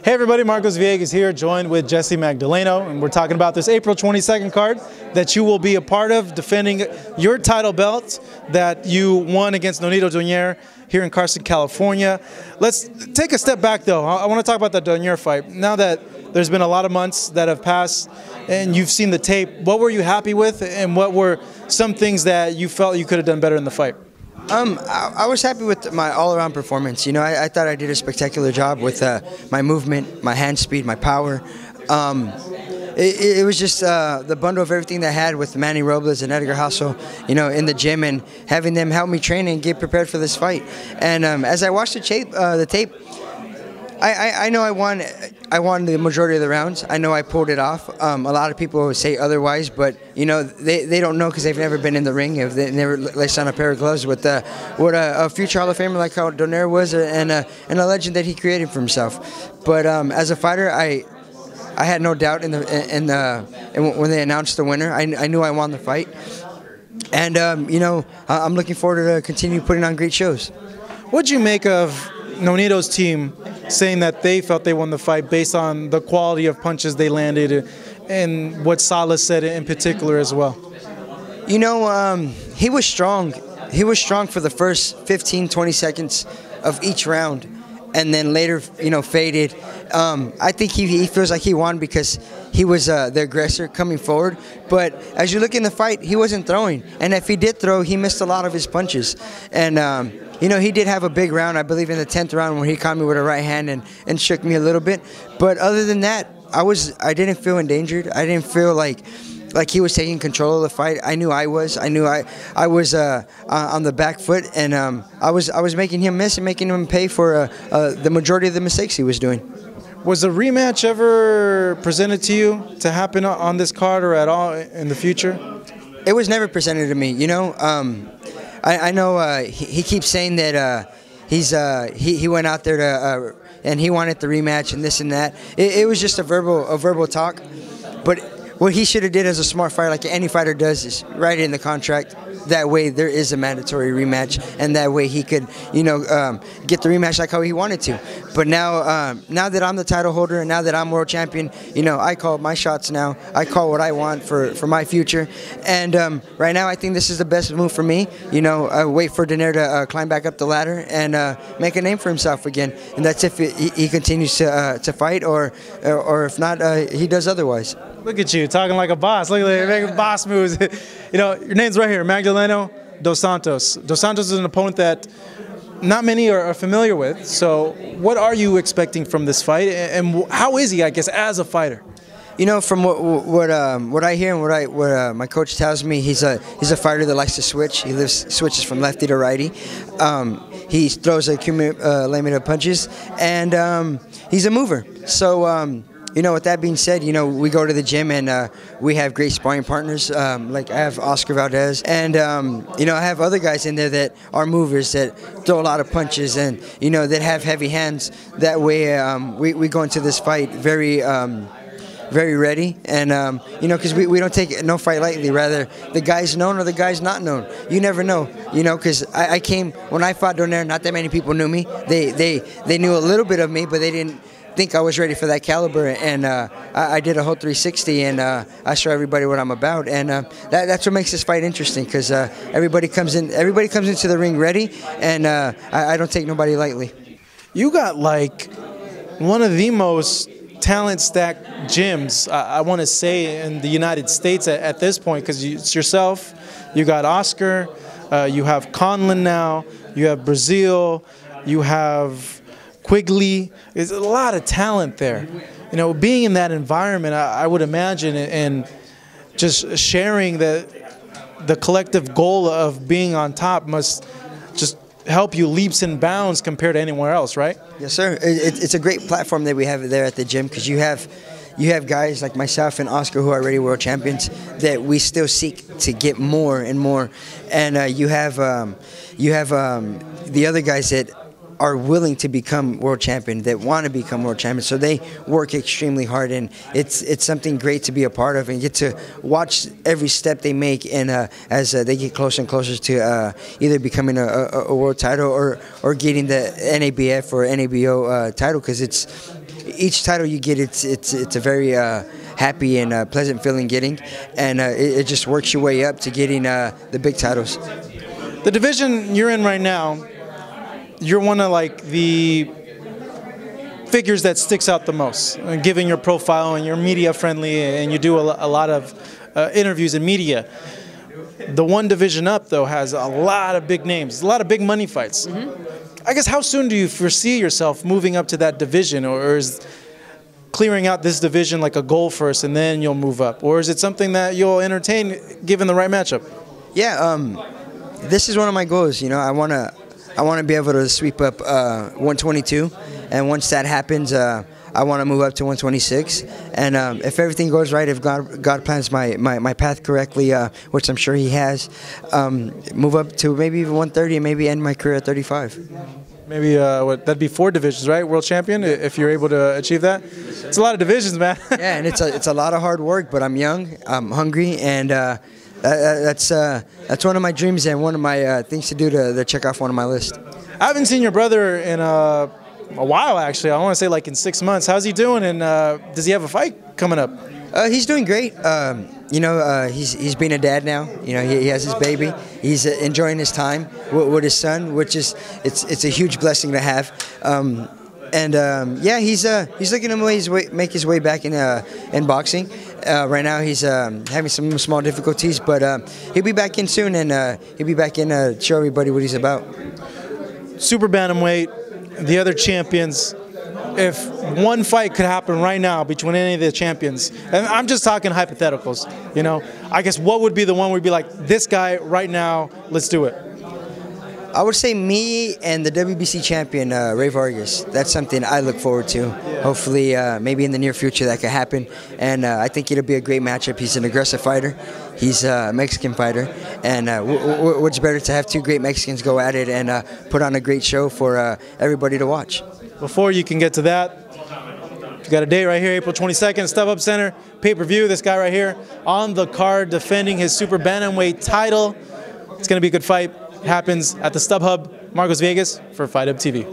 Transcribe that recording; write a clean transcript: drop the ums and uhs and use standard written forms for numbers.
Hey everybody, Marcos Villegas here, joined with Jessie Magdaleno, and we're talking about this April 22nd card that you will be a part of, defending your title belt that you won against Nonito Donaire here in Carson, California. Let's take a step back though. I want to talk about the Donaire fight. Now that there's been a lot of months that have passed and you've seen the tape, what were you happy with and what were some things that you felt you could have done better in the fight? I was happy with my all-around performance. You know, I thought I did a spectacular job with my movement, my hand speed, my power. It was just the bundle of everything that I had with Manny Robles and Edgar Hassel, you know, in the gym, and having them help me train and get prepared for this fight. And as I watched the tape, I know I won the majority of the rounds. I know I pulled it off. A lot of people would say otherwise, but you know they don't know because they've never been in the ring. If they never laced on a pair of gloves with what a future Hall of Famer like how Donaire was, and a legend that he created for himself. But as a fighter, I had no doubt when they announced the winner. I knew I won the fight, and you know, I'm looking forward to continue putting on great shows. What'd you make of Nonito's team saying that they felt they won the fight based on the quality of punches they landed and what Salas said in particular as well? You know, he was strong. He was strong for the first 15, 20 seconds of each round, and then later, you know, faded. I think he feels like he won because he was the aggressor coming forward. But as you look in the fight, he wasn't throwing. And if he did throw, he missed a lot of his punches. And, you know, he did have a big round, I believe in the 10th round, where he caught me with a right hand and shook me a little bit. But other than that, I didn't feel endangered. I didn't feel like he was taking control of the fight. I knew I was. I knew I was on the back foot, and I was making him miss and making him pay for the majority of the mistakes he was doing. Was a rematch ever presented to you to happen on this card or at all in the future? It was never presented to me. You know, I know he keeps saying that he went out there to and he wanted the rematch and this and that. It was just a verbal talk, but what he should have did as a smart fighter, like any fighter does, is write it in the contract. That way there is a mandatory rematch, and that way he could, you know, get the rematch like how he wanted to. But now, now that I'm the title holder and now that I'm world champion, you know, I call my shots now. I call what I want for my future. And right now I think this is the best move for me. You know, wait for Donaire to climb back up the ladder and make a name for himself again. And that's if he continues to fight, or if not, he does otherwise. Look at you, talking like a boss. Look at you, making boss moves. You know, your name's right here, Magdaleno Dos Santos. Dos Santos is an opponent that not many are familiar with. So what are you expecting from this fight, and how is he, I guess, as a fighter? You know, from what I hear and what my coach tells me, he's a fighter that likes to switch. He switches from lefty to righty. He throws accumulated punches, and he's a mover. So. You know, with that being said, you know, we go to the gym and we have great sparring partners. Like I have Oscar Valdez, and you know, I have other guys in there that are movers, that throw a lot of punches, and you know, that have heavy hands. That way, we go into this fight very ready, and you know, because we don't take no fight lightly. Rather, the guy's known or the guy's not known. You never know, you know, because I came when I fought Donaire. Not that many people knew me. They knew a little bit of me, but they didn't think I was ready for that caliber, and I did a whole 360, and I show everybody what I'm about, and that's what makes this fight interesting, because everybody comes into the ring ready, and I don't take nobody lightly. You got like one of the most talent-stacked gyms, I want to say, in the United States at this point, because it's yourself, you got Oscar, you have Conlon now, you have Brazil, you have Quigley. There's a lot of talent there. You know, being in that environment, I would imagine, and just sharing the collective goal of being on top must just help you leaps and bounds compared to anywhere else, right? Yes, sir. It's a great platform that we have there at the gym, because you have guys like myself and Oscar who are already world champions that we still seek to get more and more, and you have the other guys that are willing to become world champion, that want to become world champion. So they work extremely hard, and it's something great to be a part of and get to watch every step they make, and as they get closer and closer to either becoming a world title or getting the NABF or NABO title, because each title you get, it's a very happy and pleasant feeling getting, and it just works your way up to getting the big titles. The division you're in right now, you're one of like the figures that sticks out the most, given your profile and you're media friendly and you do a lot of interviews in media. The one division up, though, has a lot of big names, a lot of big money fights. I guess how soon do you foresee yourself moving up to that division, or is clearing out this division like a goal first and then you'll move up? Or is it something that you'll entertain given the right matchup? Yeah, this is one of my goals. You know, I want to be able to sweep up 122, and once that happens, I want to move up to 126. And if everything goes right, if God plans my path correctly, which I'm sure He has, move up to maybe even 130 and maybe end my career at 35. Maybe that'd be 4 divisions, right? World champion, if you're able to achieve that. It's a lot of divisions, man. Yeah, and it's a lot of hard work, but I'm young, I'm hungry, and that's one of my dreams and one of my things to do to check off one of my list. I haven't seen your brother in a while, actually. I want to say like in 6 months. How's he doing, and does he have a fight coming up? He's doing great. You know, he's being a dad now. You know, he has his baby. He's enjoying his time with his son, which is it's a huge blessing to have. Yeah, he's looking to make his way back in boxing. Right now, he's having some small difficulties, but he'll be back in soon, and he'll be back in to show everybody what he's about. Super bantamweight, the other champions. If one fight could happen right now between any of the champions, and I'm just talking hypotheticals, you know, I guess what would be the one where we'd be like, this guy right now, let's do it? I would say me and the WBC champion, Rey Vargas. That's something I look forward to. Hopefully, maybe in the near future that could happen. And I think it'll be a great matchup. He's an aggressive fighter. He's a Mexican fighter. And what's better to have 2 great Mexicans go at it and put on a great show for everybody to watch. Before you can get to that, you got a date right here, April 22nd, StubHub Center, pay-per-view. This guy right here on the card defending his super bantamweight title. It's going to be a good fight. It happens at the StubHub. Marcos Villegas for Fight Hub TV.